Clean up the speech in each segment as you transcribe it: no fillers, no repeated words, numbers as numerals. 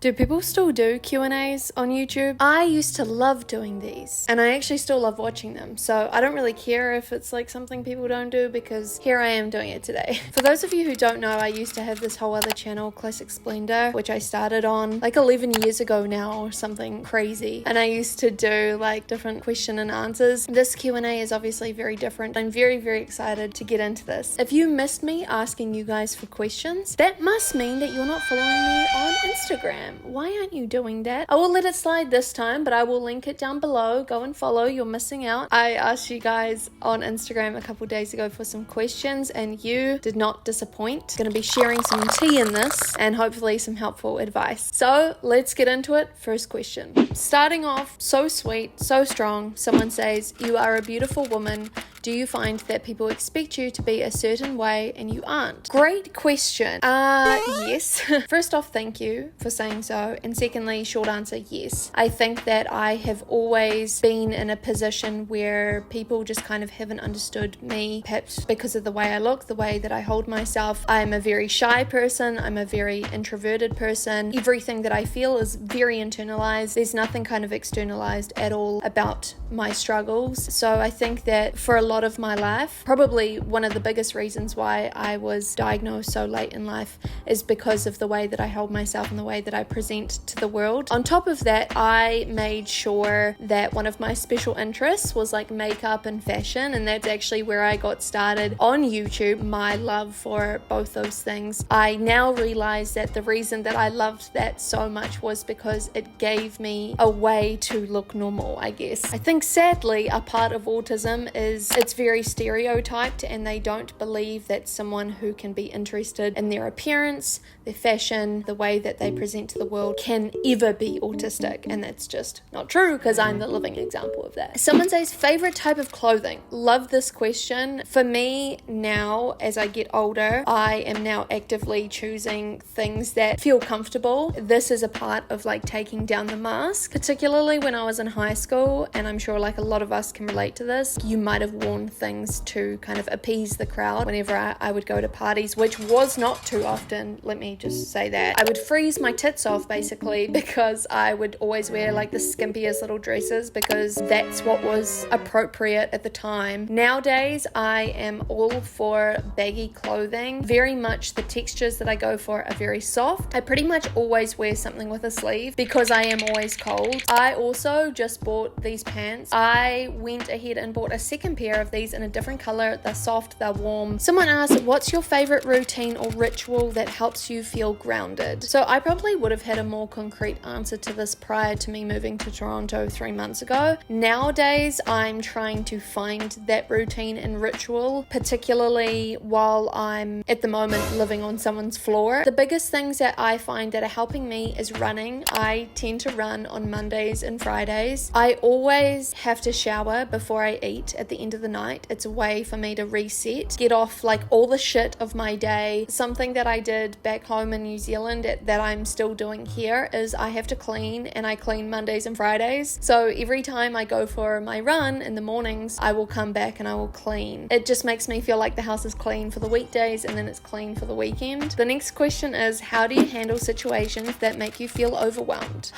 Do people still do Q&As on YouTube? I used to love doing these, and I actually still love watching them, so I don't really care if it's like something people don't do, because here I am doing it today. For those of you who don't know, I used to have this whole other channel, Classic Splendor, which I started on like 11 years ago now or something crazy, and I used to do like different question and answers. This Q&A is obviously very different. I'm very, very excited to get into this. If you missed me asking you guys for questions, that must mean that you're not following me on Instagram. Why aren't you doing that? I will let it slide this time, but I will link it down below. Go and follow. You're missing out. I asked you guys on Instagram a couple days ago for some questions, and you did not disappoint. Going to be sharing some tea in this and hopefully some helpful advice. So let's get into it. First question. Starting off, so sweet, so strong. Someone says, "You are a beautiful woman. Do you find that people expect you to be a certain way and you aren't?" Great question. Yes. First off, thank you for saying so. And secondly, short answer, yes. I think that I have always been in a position where people just kind of haven't understood me, perhaps because of the way I look, the way that I hold myself. I'm a very shy person. I'm a very introverted person. Everything that I feel is very internalized. There's nothing kind of externalized at all about my struggles. So I think that for a lot of my life, probably one of the biggest reasons why I was diagnosed so late in life is because of the way that I hold myself and the way that I present to the world. On top of that, I made sure that one of my special interests was like makeup and fashion, and that's actually where I got started on YouTube, my love for both those things. I now realize that the reason that I loved that so much was because it gave me a way to look normal, I guess. I think sadly a part of autism is it's very stereotyped, and they don't believe that someone who can be interested in their appearance, their fashion, the way that they present to the world can ever be autistic, and that's just not true because I'm the living example of that. Someone says, favorite type of clothing. Love this question. For me now, as I get older, I am now actively choosing things that feel comfortable. This is a part of like taking down the mask, particularly when I was in high school, and I'm sure like a lot of us can relate to this. You might have worn things to kind of appease the crowd whenever I would go to parties, which was not too often, let me just say that. I would freeze my tits off basically because I would always wear like the skimpiest little dresses because that's what was appropriate at the time. Nowadays, I am all for baggy clothing. Very much the textures that I go for are very soft. I pretty much always wear something with a sleeve because I am always cold. I also just bought these pants. I went ahead and bought a second pair of these in a different color. They're soft, they're warm. Someone asked, what's your favorite routine or ritual that helps you feel grounded? So I probably would have had a more concrete answer to this prior to me moving to Toronto 3 months ago. Nowadays, I'm trying to find that routine and ritual, particularly while I'm at the moment living on someone's floor. The biggest things that I find that are helping me is running. I tend to run on Mondays and Fridays. I always have to shower before I eat at the end of the night. It's a way for me to reset, get off like all the shit of my day. Something that I did back home in New Zealand that I'm still doing here is I have to clean, and I clean Mondays and Fridays. So every time I go for my run in the mornings, I will come back and I will clean. It just makes me feel like the house is clean for the weekdays and then it's clean for the weekend. The next question is, how do you handle situations that make you feel overwhelmed?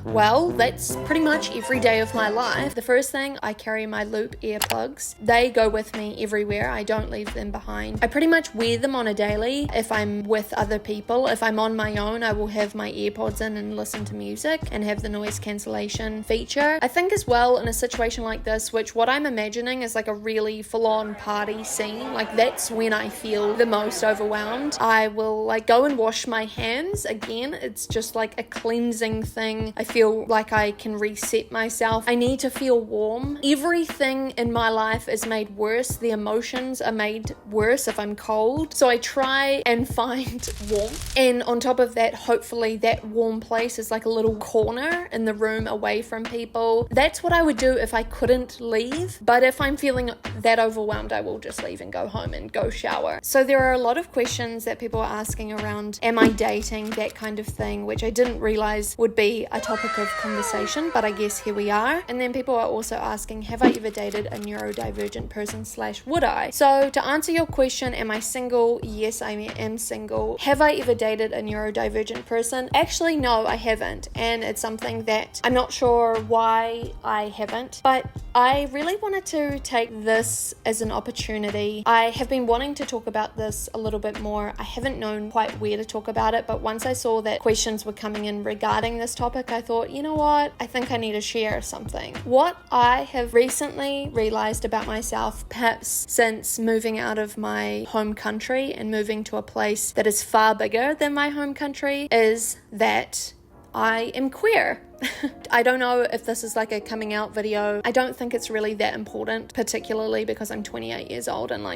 Well, that's pretty much every day of my life. The first thing, I carry my loop earplugs. They go with me everywhere. I don't leave them behind. I pretty much wear them on a daily if I'm with other people. If I'm on my own, I will have my earpods in and listen to music and have the noise cancellation feature. I think as well in a situation like this, which what I'm imagining is like a really full-on party scene, like that's when I feel the most overwhelmed. I will like go and wash my hands. Again, it's just like a cleansing thing. I feel like I can reset myself. I need to feel warm. Everything in my life is made worse. The emotions are made worse if I'm cold. So I try and find warmth. And on top of that, hopefully that warm place is like a little corner in the room away from people. That's what I would do if I couldn't leave. But if I'm feeling that overwhelmed, I will just leave and go home and go shower. So there are a lot of questions that people are asking around, am I dating, that kind of thing, which I didn't realize would be a topic of conversation, but I guess here we are. And then people are also asking, have I ever dated a neurodivergent neurodivergent person / would I? So to answer your question, am I single? Yes, I am single. Have I ever dated a neurodivergent person? Actually, no, I haven't. And it's something that I'm not sure why I haven't, but I really wanted to take this as an opportunity. I have been wanting to talk about this a little bit more. I haven't known quite where to talk about it, but once I saw that questions were coming in regarding this topic, I thought, you know what? I think I need to share something. What I have recently realized about myself, perhaps since moving out of my home country and moving to a place that is far bigger than my home country, is that I am queer. I don't know if this is like a coming out video. I don't think it's really that important, particularly because I'm 28 years old and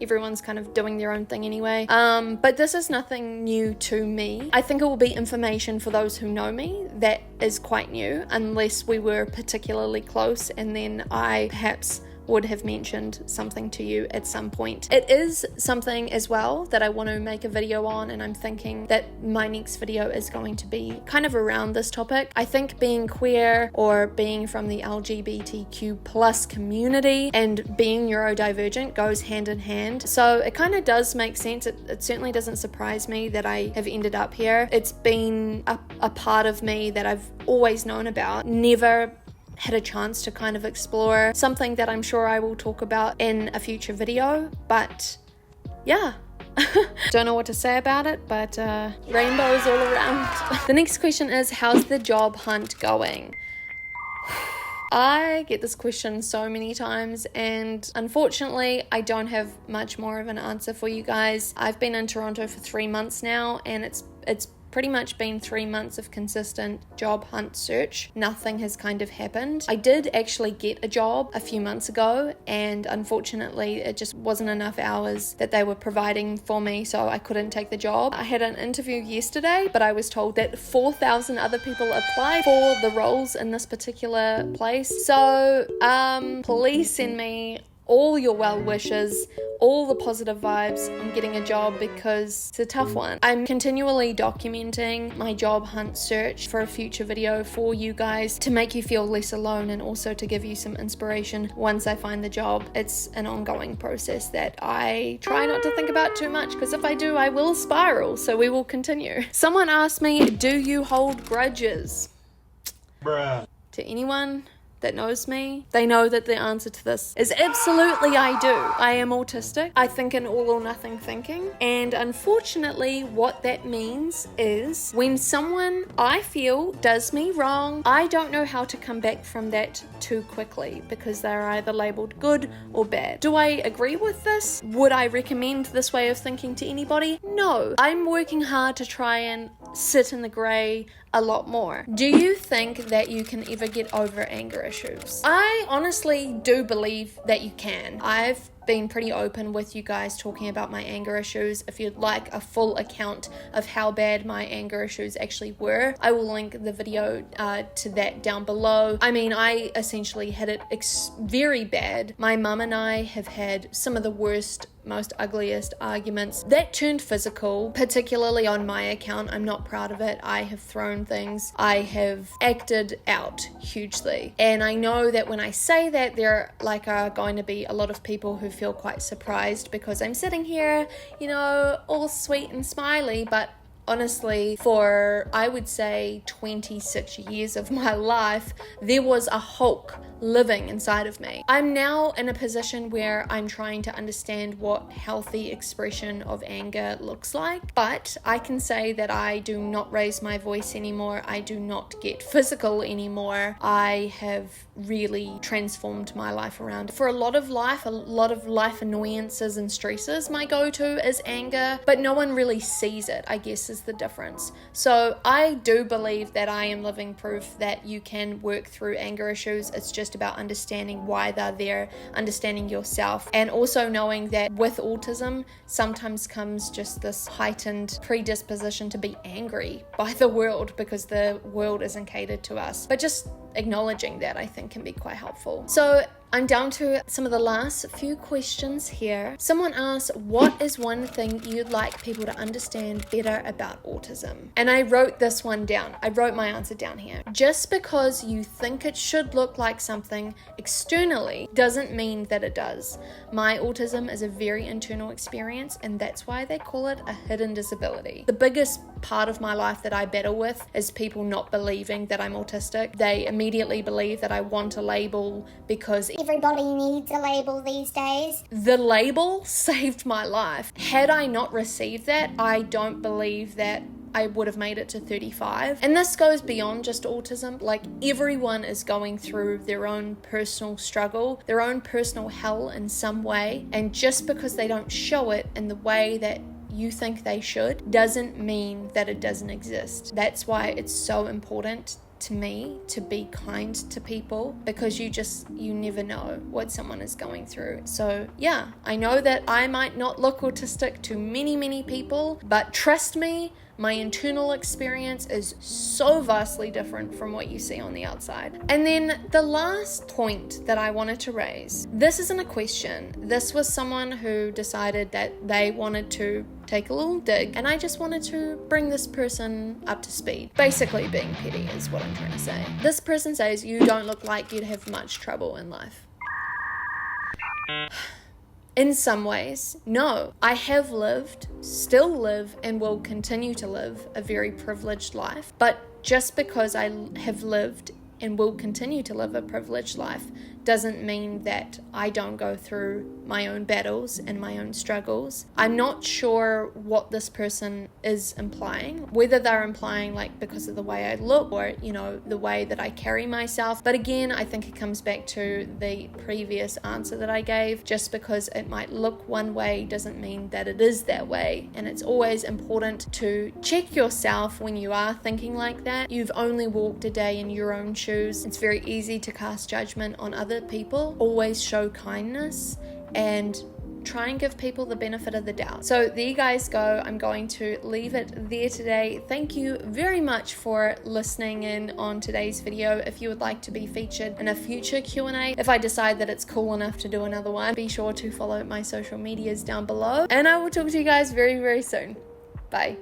everyone's kind of doing their own thing anyway. But this is nothing new to me. I think it will be information for those who know me that is quite new, unless we were particularly close and then I perhaps would have mentioned something to you at some point. It is something as well that I want to make a video on, and I'm thinking that my next video is going to be kind of around this topic. I think being queer or being from the LGBTQ plus community and being neurodivergent goes hand in hand. So it kind of does make sense. It certainly doesn't surprise me that I have ended up here. It's been a part of me that I've always known about. Never had a chance to kind of explore, something that I'm sure I will talk about in a future video, but yeah. Don't know what to say about it, but rainbows all around. The next question is, how's the job hunt going? I get this question so many times, and unfortunately I don't have much more of an answer for you guys. I've been in Toronto for 3 months now, and it's pretty much been 3 months of consistent job hunt search. Nothing has kind of happened. I did actually get a job a few months ago, and unfortunately it just wasn't enough hours that they were providing for me, so I couldn't take the job. I had an interview yesterday, but I was told that 4,000 other people applied for the roles in this particular place. So please send me all your well wishes, all the positive vibes on getting a job, because it's a tough one. I'm continually documenting my job hunt search for a future video for you guys to make you feel less alone and also to give you some inspiration once I find the job. It's an ongoing process that I try not to think about too much, because if I do, I will spiral. So we will continue. Someone asked me, do you hold grudges? Bruh. To anyone that knows me, they know that the answer to this is absolutely I do. I am autistic. I think in all or nothing thinking, and unfortunately what that means is when someone I feel does me wrong, I don't know how to come back from that too quickly, because they're either labeled good or bad. Do I agree with this? Would I recommend this way of thinking to anybody? No. I'm working hard to try and sit in the grey a lot more. Do you think that you can ever get over anger issues? I honestly do believe that you can. I've been pretty open with you guys talking about my anger issues. If you'd like a full account of how bad my anger issues actually were, I will link the video to that down below. I mean, I essentially had it very bad. My mum and I have had some of the worst, most ugliest arguments that turned physical, particularly on my account. I'm not proud of it. I have thrown things. I have acted out hugely. And I know that when I say that, there are going to be a lot of people who feel quite surprised because I'm sitting here, all sweet and smiley, but honestly, for I would say 26 years of my life, there was a Hulk living inside of me. I'm now in a position where I'm trying to understand what healthy expression of anger looks like, but I can say that I do not raise my voice anymore. I do not get physical anymore. I have really transformed my life around. For a lot of life annoyances and stresses, my go-to is anger, but no one really sees it, I guess, is the difference. So I do believe that I am living proof that you can work through anger issues. It's just about understanding why they're there, understanding yourself, and also knowing that with autism sometimes comes just this heightened predisposition to be angry by the world because the world isn't catered to us. But just acknowledging that, I think, can be quite helpful. So I'm down to some of the last few questions here. Someone asked, what is one thing you'd like people to understand better about autism? And I wrote this one down. I wrote my answer down here. Just because you think it should look like something externally doesn't mean that it does. My autism is a very internal experience, and that's why they call it a hidden disability. The biggest part of my life that I battle with is people not believing that I'm autistic. They immediately believe that I want a label because everybody needs a label these days. The label saved my life. Had I not received that, I don't believe that I would have made it to 35. And this goes beyond just autism. Like, everyone is going through their own personal struggle, their own personal hell in some way. And just because they don't show it in the way that you think they should doesn't mean that it doesn't exist. That's why it's so important to me to be kind to people, because you never know what someone is going through. So yeah, I know that I might not look autistic to many people, but trust me, my internal experience is so vastly different from what you see on the outside. And then the last point that I wanted to raise, this isn't a question. This was someone who decided that they wanted to take a little dig, and I just wanted to bring this person up to speed. Basically being petty is what I'm trying to say. This person says, you don't look like you'd have much trouble in life. In some ways, no. I have lived, still live, and will continue to live a very privileged life. But just because I have lived and will continue to live a privileged life doesn't mean that I don't go through my own battles and my own struggles. I'm not sure what this person is implying, whether they're implying like because of the way I look or, the way that I carry myself. But again, I think it comes back to the previous answer that I gave. Just because it might look one way doesn't mean that it is that way. And it's always important to check yourself when you are thinking like that. You've only walked a day in your own shoes. It's very easy to cast judgment on other people. Always show kindness and try and give people the benefit of the doubt. So there you guys go. I'm going to leave it there today. Thank you very much for listening in on today's video. If you would like to be featured in a future Q&A, if I decide that it's cool enough to do another one, be sure to follow my social medias down below, and I will talk to you guys very soon. Bye.